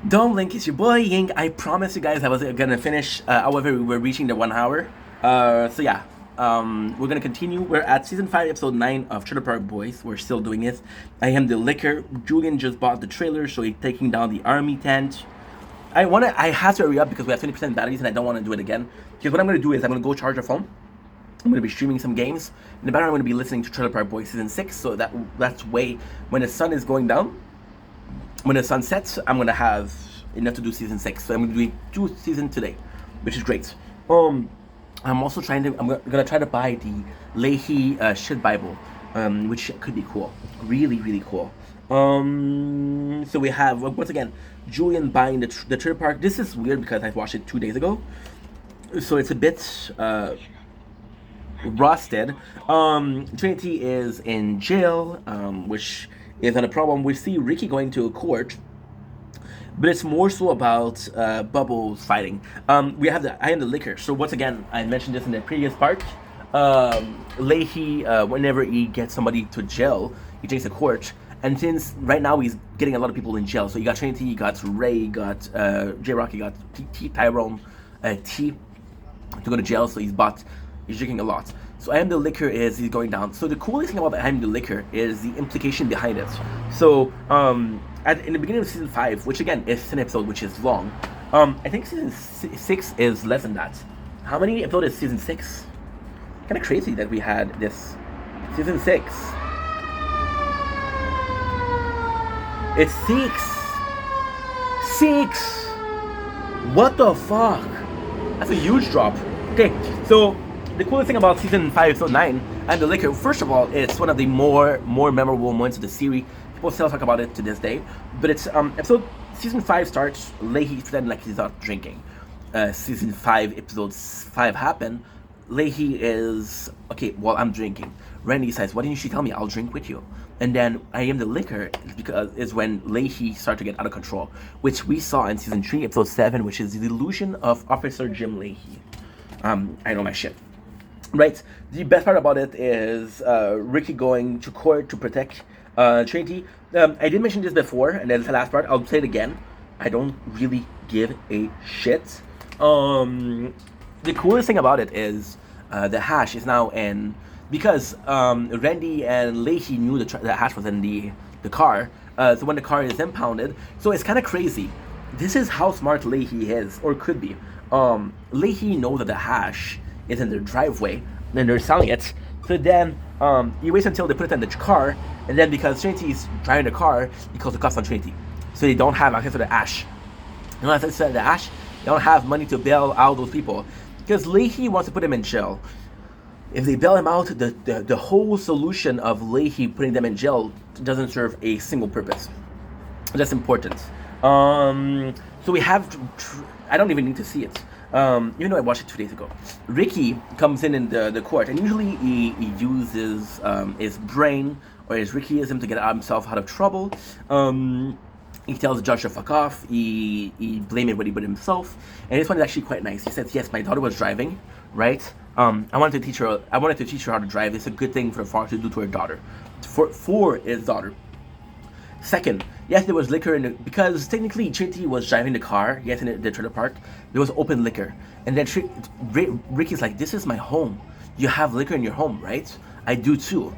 Don't Link, it's your boy Ying. I promised you guys I was gonna finish. However, we were reaching the 1 hour. So yeah, we're gonna continue. We're at season 5, episode 9 of Trailer Park Boys. We're still doing it. I am the liquor. Julian just bought the trailer, so he's taking down the army tent. I have to hurry up because we have 20% batteries and I don't want to do it again. Because what I'm gonna do is I'm gonna go charge the phone. I'm gonna be streaming some games. In the background, I'm gonna be listening to Trailer Park Boys season 6. So that's way when the sun is going down. When the sun sets, I'm gonna have enough to do season 6. So I'm gonna do 2 seasons today, which is great. I'm also I'm gonna try to buy the Leahy shit Bible, which could be cool, really cool. So we have once again Julian buying the trailer park. This is weird because I watched it 2 days ago, so it's a bit rusted. Trinity is in jail, which is not a problem. We see Ricky going to a court, but it's more so about Bubbles fighting. We have I am the liquor. So once again, I mentioned this in the previous part. Leahy, whenever he gets somebody to jail, he takes a court. And since right now he's getting a lot of people in jail, so you got Trinity, you got Ray, you got J-Rock, you got Tyrone, T to go to jail. So he's drinking a lot. So I am the liquor is he's going down. So the coolest thing about I am the liquor is the implication behind it. So in the beginning of season 5, which again is an episode which is long, I think season 6 is less than that. How many episodes is season 6? Kind of crazy that we had this season 6. It's 6. 6. What the fuck? That's a huge drop. Okay, so the coolest thing about season 5, episode 9, and the liquor, first of all, it's one of the more memorable moments of the series. People still talk about it to this day. But it's season 5 starts, Leahy's pretending like he's not drinking. Season 5, episode 5 happen. Leahy is, okay, well, I'm drinking. Randy says, why didn't you tell me? I'll drink with you. And then I am the liquor is when Leahy started to get out of control, which we saw in season 3, episode 7, which is the delusion of Officer Jim Leahy. I know my shit. Right. The best part about it is Ricky going to court to protect Trinity. I did mention this before, and then the last part. I'll play it again. I don't really give a shit. The coolest thing about it is the hash is now in, because Randy and Leahy knew the hash was in the car. So when the car is impounded, so it's kind of crazy. This is how smart Leahy is, or could be. Leahy knows that the hash is in their driveway, and they're selling it. So then he waits until they put it in the car, and then because Trinity's driving the car, he calls the cops on Trinity. So they don't have access to the ash. And as I said, the ash, they don't have money to bail out those people, because Leahy wants to put him in jail. If they bail him out, the whole solution of Leahy putting them in jail doesn't serve a single purpose. That's important. So we have, I don't even need to see it. Even though I watched it 2 days ago. Ricky comes in the court, and usually he uses his brain or his Rickyism to get himself out of trouble. He tells the judge to fuck off. He blames everybody but himself. And this one is actually quite nice. He says, yes, my daughter was driving, right? I wanted to teach her how to drive. It's a good thing for a father to do to her daughter, for his daughter. Second, yes, there was liquor in it, because technically Trinity was driving the car, yes, in the trailer park. There was open liquor. And then Ricky's like, this is my home. You have liquor in your home, right? I do too.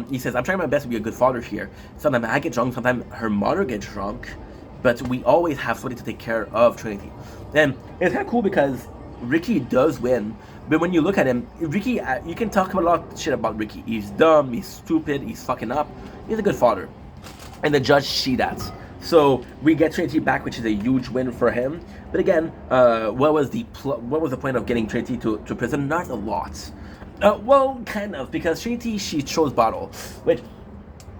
He says, I'm trying my best to be a good father here. Sometimes I get drunk, sometimes her mother gets drunk, but we always have somebody to take care of Trinity. And it's kind of cool because Ricky does win, but when you look at him, Ricky, you can talk a lot of shit about Ricky. He's dumb, he's stupid, he's fucking up. He's a good father. And the judge see that. So we get Trinity back, which is a huge win for him. But again, what was the point of getting Trinity to prison? Not a lot. Well, kind of, because Trinity, she throws bottle, which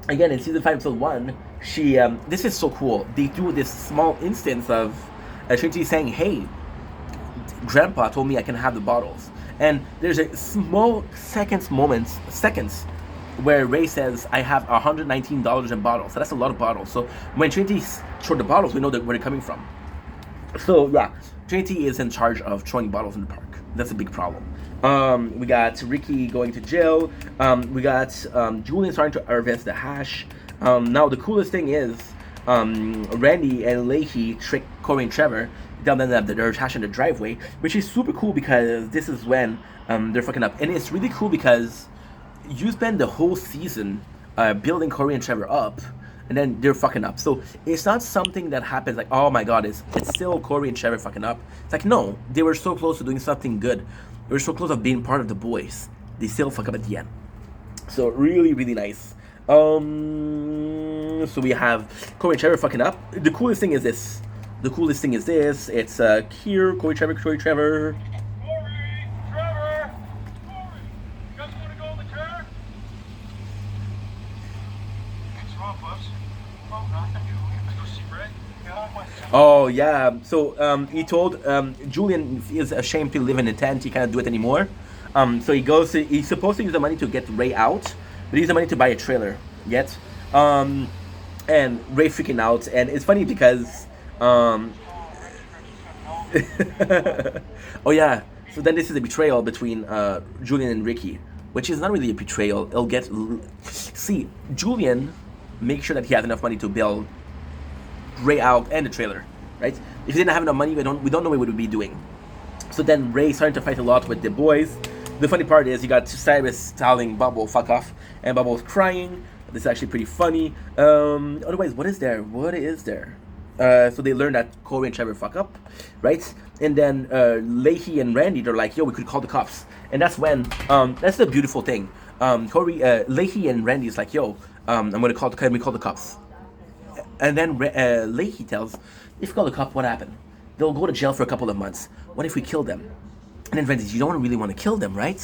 again in season 5 episode 1, she this is so cool. They do this small instance of Trinity saying, "Hey, Grandpa told me I can have the bottles," and there's a small seconds where Ray says, I have $119 in bottles. So that's a lot of bottles. So when Trinity throws the bottles, we know where they're coming from. So yeah, Trinity is in charge of throwing bottles in the park. That's a big problem. We got Ricky going to jail. We got Julian starting to harvest the hash. Now the coolest thing is Randy and Leahy trick Corey and Trevor down that they're attached in the driveway, which is super cool because this is when they're fucking up, and it's really cool because you spend the whole season building Corey and Trevor up, and then they're fucking up. So it's not something that happens like, oh my god, it's still Corey and Trevor fucking up. It's like, no, they were so close to doing something good. They were so close to being part of the boys. They still fuck up at the end. So really, really nice. So we have Corey and Trevor fucking up. The coolest thing is this. It's Kier, Corey, Trevor. Corey, Trevor. Corey, you guys want to go in the car? What's wrong, Bubs? Oh, nothing. I go see Ray. Oh yeah. So he told Julian is ashamed to live in a tent. He can't do it anymore. So he's supposed to use the money to get Ray out, but he used the money to buy a trailer. Yet, and Ray freaking out, and it's funny because oh yeah. So then this is a betrayal between Julian and Ricky, which is not really a betrayal. See, Julian makes sure that he has enough money to build Ray out and the trailer, right? If he didn't have enough money, we don't know what we would be doing. So then Ray starting to fight a lot with the boys. The funny part is you got Cyrus telling Bubble fuck off, and Bubble's crying. This is actually pretty funny. Otherwise, what is there? So they learn that Corey and Trevor fuck up, right? And then Leahy and Randy, they're like, yo, we could call the cops. And that's when, that's the beautiful thing. Leahy and Randy is like, yo, can we call the cops? And then Leahy tells, if we call the cop, what happened? They'll go to jail for a couple of months. What if we kill them? And then Randy says, you don't really want to kill them, right?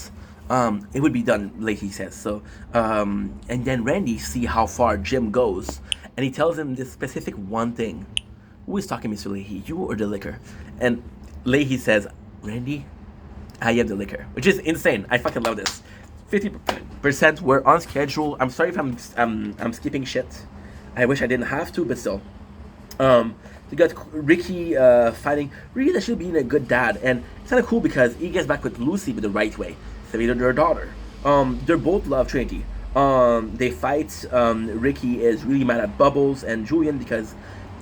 It would be done, Leahy says. So, and then Randy see how far Jim goes, and he tells him this specific one thing. Who is talking, Mr. Leahy? You or the liquor? And Leahy says, Randy, I am the liquor, which is insane. I fucking love this. 50% were on schedule. I'm sorry if I'm skipping shit. I wish I didn't have to, but still. You got Ricky fighting. Ricky actually being a good dad, and it's kind of cool because he gets back with Lucy but the right way. Saving their daughter. They both love Trinity. They fight. Ricky is really mad at Bubbles and Julian because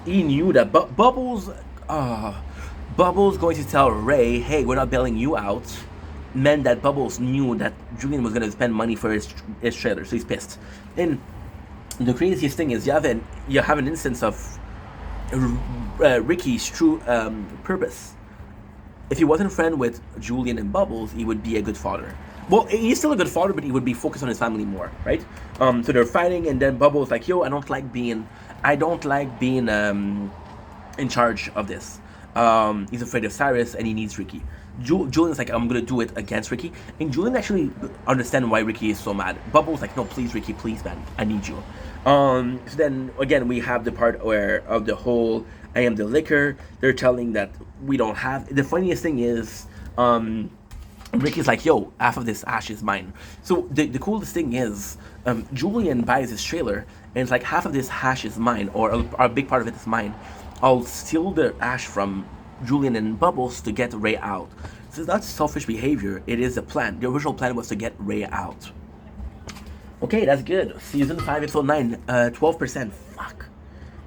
he knew that Bubbles going to tell Ray, hey, we're not bailing you out, meant that Bubbles knew that Julian was going to spend money for his trailer, so he's pissed. And the craziest thing is you have an instance of Ricky's true purpose. If he wasn't a friend with Julian and Bubbles, he would be a good father. Well, he's still a good father, but he would be focused on his family more, right? So they're fighting, and then Bubbles like, yo, I don't like being in charge of this. He's afraid of Cyrus, and he needs Ricky. Julian's like, I'm gonna do it against Ricky, and Julian actually understands why Ricky is so mad. Bubbles like, no, please, Ricky, please, man, I need you. So then again, we have the part where of the whole I am the liquor. They're telling that we don't have. The funniest thing is, Ricky's like, yo, half of this ash is mine. So the coolest thing is, Julian buys his trailer, and it's like, half of this hash is mine, or a big part of it is mine. I'll steal the ash from Julian and Bubbles to get Ray out. So it's not selfish behavior, it is a plan. The original plan was to get Ray out. Okay, that's good. Season 5, episode 9, 12%. Fuck.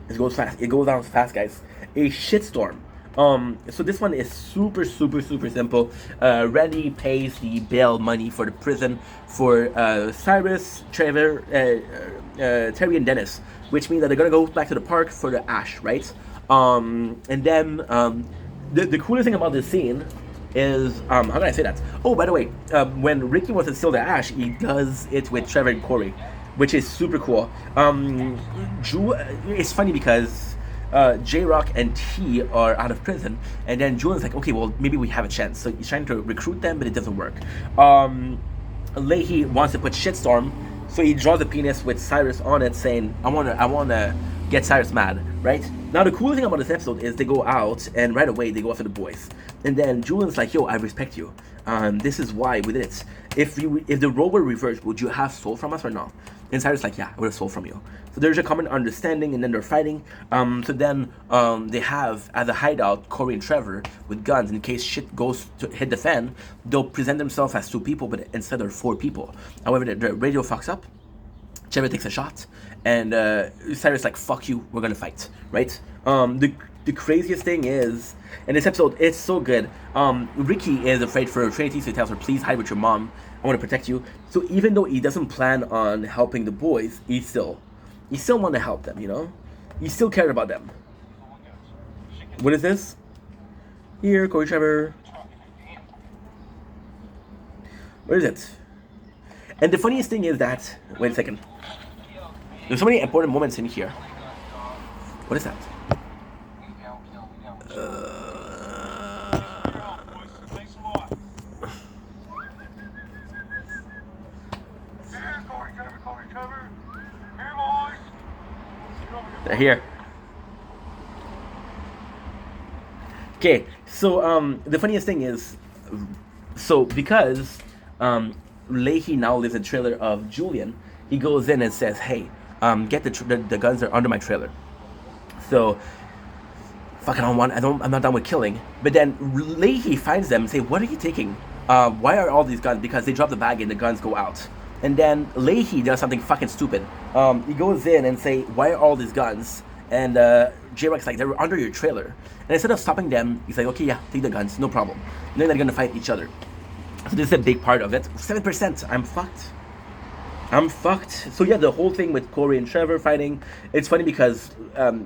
It goes fast. It goes down fast, guys. A shitstorm. So this one is super simple. Randy pays the bail money for the prison for Cyrus, Trevor, Terry, and Dennis, which means that they're gonna go back to the park for the ash, right? And then the coolest thing about this scene is how can I say that? Oh, by the way, when Ricky wants to steal the ash, he does it with Trevor and Corey, which is super cool. It's funny because J-Rock and T are out of prison, and then Julian's like, okay, well, maybe we have a chance. So he's trying to recruit them, but it doesn't work. Leahy wants to put Shitstorm, so he draws a penis with Cyrus on it, saying, I wanna get Cyrus mad, right? Now, the cool thing about this episode is they go out, and right away, they go after the boys. And then Julian's like, yo, I respect you. This is why we did it. If the role were reversed, would you have stole from us or not? And Cyrus like, yeah, I would have stole from you. So there's a common understanding, and then they're fighting. So then they have, as a hideout, Corey and Trevor with guns. In case shit goes to hit the fan, they'll present themselves as 2 people, but instead they're 4 people. However, the radio fucks up. Cherry takes a shot, and Cyrus like, fuck you, we're gonna fight, right? The craziest thing is, in this episode, it's so good. Ricky is afraid for Trinity, so he tells her, please hide with your mom, I want to protect you. So even though he doesn't plan on helping the boys, he still want to help them, you know? He still cared about them. What is this? Here, Corey Trevor. Where is it? And the funniest thing is that, wait a second. There's so many important moments in here. What is that? They're here. Okay, so the funniest thing is, so because Leahy now lives in the trailer of Julian, he goes in and says, "Hey, get the guns that are under my trailer." So, fucking I'm not done with killing. But then Leahy finds them and say, "What are you taking? Why are all these guns?" Because they drop the bag and the guns go out. And then Leahy does something fucking stupid. He goes in and say, "Why are all these guns?" And J-Rex like, "They're under your trailer." And instead of stopping them, he's like, "Okay, yeah, take the guns, no problem." And then they're gonna fight each other. So this is a big part of it. 7%. I'm fucked. So yeah, the whole thing with Corey and Trevor fighting, it's funny because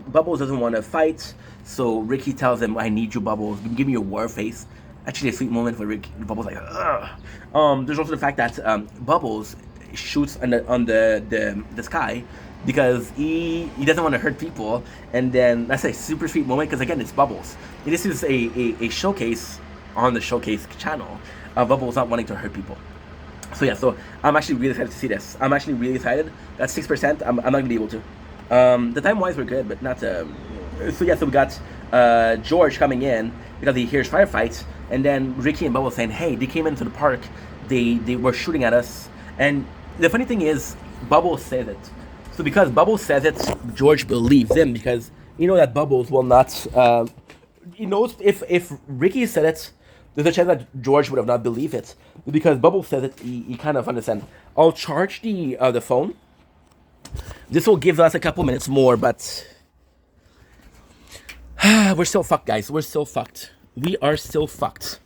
Bubbles doesn't want to fight. So Ricky tells him, "I need you, Bubbles. Give me your war face." Actually, a sweet moment for Ricky. Bubbles like, ugh. There's also the fact that Bubbles shoots on the sky because he doesn't want to hurt people, and then that's a super sweet moment because again, it's Bubbles. This is a showcase on the Showcase channel. Bubbles not wanting to hurt people. So yeah, so I'm actually really excited to see this. I'm actually really excited. That's 6%. I'm not gonna be able to. The time wise we're good, but not. So yeah, so we got George coming in because he hears firefights, and then Ricky and Bubbles saying, "Hey, they came into the park. They were shooting at us." And the funny thing is, Bubbles says it. So because Bubbles says it, George believes him because you know that Bubbles will not. He knows if Ricky said it, there's a chance that George would have not believed it. Because Bubbles says it, he kind of understands. I'll charge the phone. This will give us a couple minutes more, but we're still fucked, guys. We're still fucked. We are still fucked.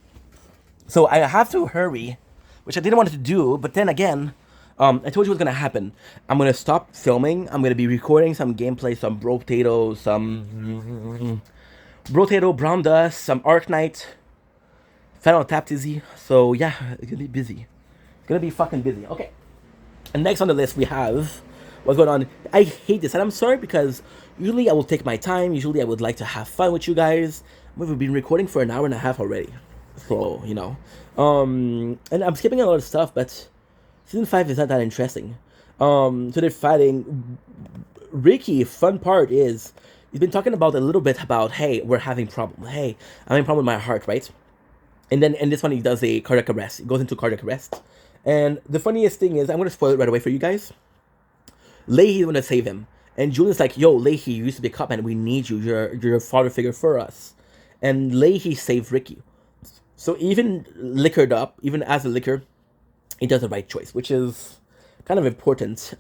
So I have to hurry, which I didn't want to do, but then again, I told you what's gonna happen. I'm gonna stop filming. I'm gonna be recording some gameplay, some Brotato, some Brotato, Brown Dust, some Arknight, Final Tap Dizzy. So yeah, it's gonna be busy. It's gonna be fucking busy. Okay. And next on the list we have what's going on. I hate this, and I'm sorry because usually I will take my time. Usually I would like to have fun with you guys. We've been recording for an hour and a half already. So, you know. And I'm skipping a lot of stuff, but Season 5 is not that interesting. So they're fighting. Ricky, fun part is, he's been talking about a little bit about, hey, we're having problem. Hey, I'm having problem with my heart, right? And then in this one, he does a cardiac arrest. He goes into cardiac arrest. And the funniest thing is, I'm going to spoil it right away for you guys. Leahy's going to save him. And Julian's like, yo, Leahy, you used to be a cop, man. We need you. You're a father figure for us. And Leahy saved Ricky. So even liquored up, even as a liquor, he does the right choice, which is kind of important.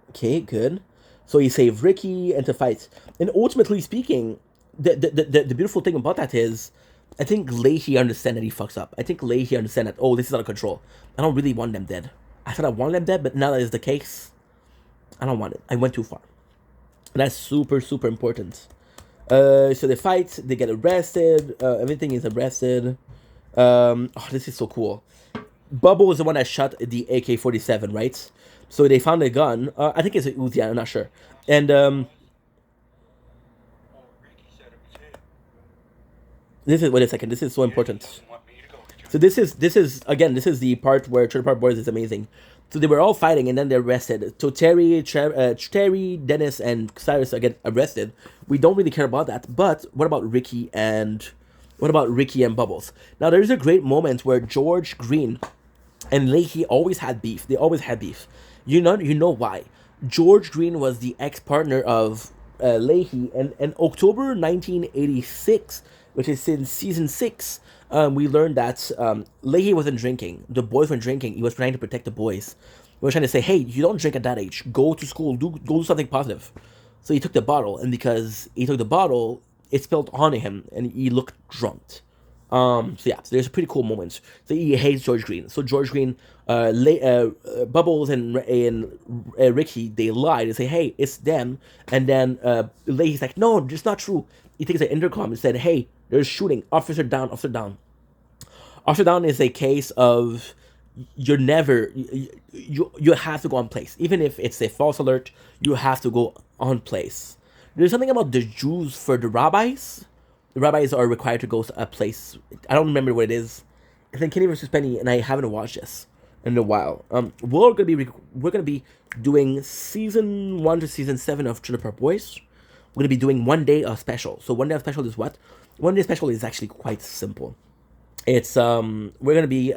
Okay, good. So he saved Ricky and to fight. And ultimately speaking, the beautiful thing about that is, I think Leahy understands that he fucks up. I think Leahy understands that, oh, this is out of control. I don't really want them dead. I said I want them dead, but now that is the case, I don't want it. I went too far. And that's super, super important. So they fight, they get arrested, everything is arrested. Oh, this is so cool. Bubble was the one that shot the AK-47, right? So they found a gun. I think it's a Uzi, I'm not sure. And this is, wait a second, this is so important. So this is again, this is the part where Trailer Park Boys is amazing. So they were all fighting and then they're arrested. So Terry, Dennis, and Cyrus get arrested. We don't really care about that. But what about Ricky and Bubbles? Now there's a great moment where George Green and Leahy always had beef. They always had beef. You know why? George Green was the ex-partner of Leahy, and in October 1986, which is in season 6, we learned that Leahy wasn't drinking. The boys weren't drinking. He was trying to protect the boys. We were trying to say, hey, you don't drink at that age. Go to school. Go do something positive. So he took the bottle, and because he took the bottle, it spilled onto him, and he looked drunk. So there's a pretty cool moment. So he hates George Green. So George Green, Bubbles and Ricky, they lied and say, hey, it's them. And then Leahy's like, no, it's not true. He takes an intercom and said, hey, there's shooting. Officer down, officer down. Officer down is a case of you're never, you have to go on place. Even if it's a false alert, you have to go on place. There's something about the Jews for the rabbis. The rabbis are required to go to a place. I don't remember what it is. It's in Kenny vs. Penny, and I haven't watched this in a while. We're gonna be doing season 1 to season 7 of Trailer Park Boys. We're gonna be doing 1 day of special. So 1 day of special is what? 1 day special is actually quite simple. It's we're gonna be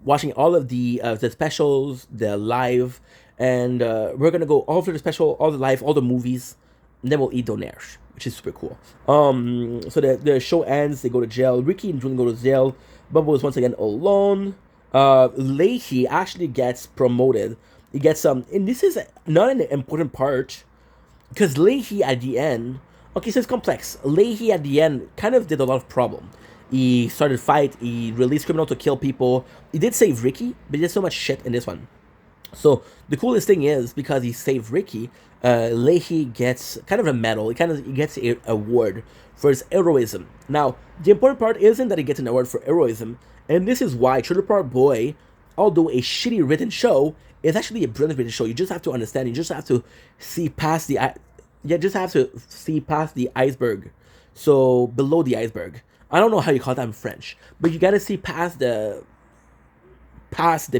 watching all of the specials, the live, and we're gonna go all of the special, all the live, all the movies, and then we'll eat donaires, which is super cool. So the show ends, they go to jail. Ricky and Julian go to jail. Bubble is once again alone. Leahy actually gets promoted. He gets and this is not an important part, because Leahy at the end, okay, so it's complex. Leahy at the end kind of did a lot of problem. He started fight, he released criminal to kill people. He did save Ricky, but he did so much shit in this one. So the coolest thing is, because he saved Ricky, Leahy gets kind of a medal. He gets an award for his heroism. Now, the important part isn't that he gets an award for heroism, and this is why Trailer Park Boy, although a shitty written show, is actually a brilliant written show. You just have to understand. You just have to see past the iceberg. So below the iceberg. I don't know how you call that in French, but you gotta see past the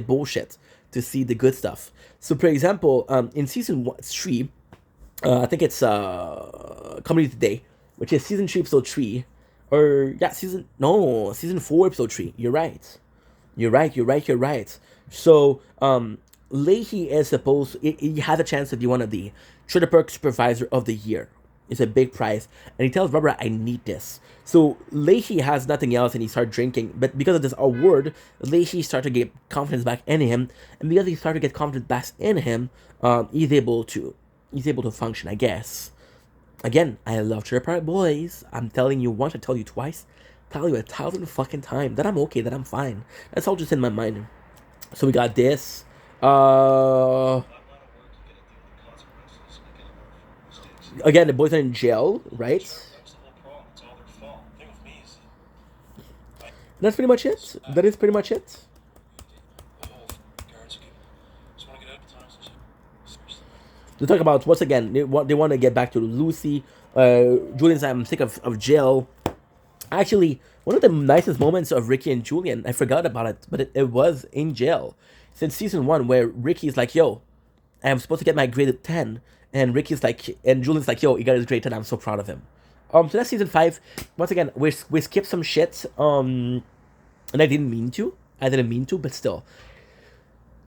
bullshit to see the good stuff. So, for example, in season 3, I think it's Comedy Today, which is season 3, episode 3, season 4, episode 3. You're right. So, Leahy is supposed, he had a chance to be one of the Trailer Park Supervisor of the Year. It's a big prize, and he tells Barbara, I need this. So Leahy has nothing else, and he starts drinking, but because of this award, Leahy started to get confidence back in him, and because he started to get confidence back in him, he's able to function, I guess. Again, I love Trailer Park Boys. I'm telling you once, I tell you twice, tell you 1,000 fucking times that I'm okay, that I'm fine. That's all just in my mind. So we got this. Again, the boys are in jail, right? That's pretty much it. That is pretty much it. They talk about, once again, they want to get back to Lucy. Julian's, I'm sick of jail. Actually, one of the nicest moments of Ricky and Julian, I forgot about it, but it was in jail. Since season 1, where Ricky's like, yo, I'm supposed to get my grade at 10. And Ricky's like, and Julian's like, yo, he got his grade 10. I'm so proud of him. So that's season 5. Once again, we skipped some shit. And I didn't mean to, but still.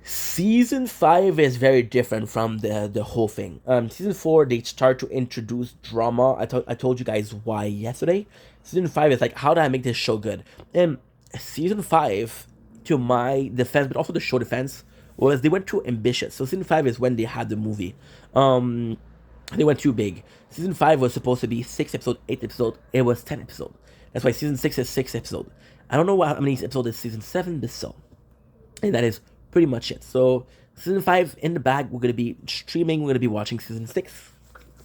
Season 5 is very different from the whole thing. Season 4, they start to introduce drama. I told you guys why yesterday. Season 5 is like, how do I make this show good? And season 5, to my defense, but also the show defense, was they went too ambitious. So season 5 is when they had the movie. They went too big. Season 5 was supposed to be 6 episodes, 8 episodes. It was 10 episodes. That's why season 6 is 6 episodes. I don't know how many episodes is season 7, but so. And that is pretty much it. So season 5 in the bag. We're going to be streaming. We're going to be watching season 6.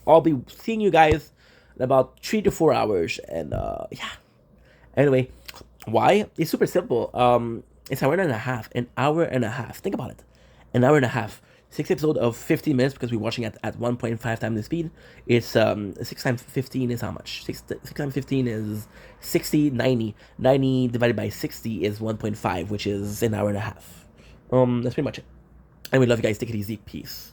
I'll be seeing you guys in about 3 to 4 hours. And yeah. Anyway, why? It's super simple. It's an hour and a half. Think about it. An hour and a half. 6 episodes of 15 minutes, because we're watching at 1.5 times the speed. It's 6 times 15 is how much? 6 times 15 is 60, 90. 90 divided by 60 is 1.5, which is an hour and a half. That's pretty much it. And we love you guys. Take it easy. Peace.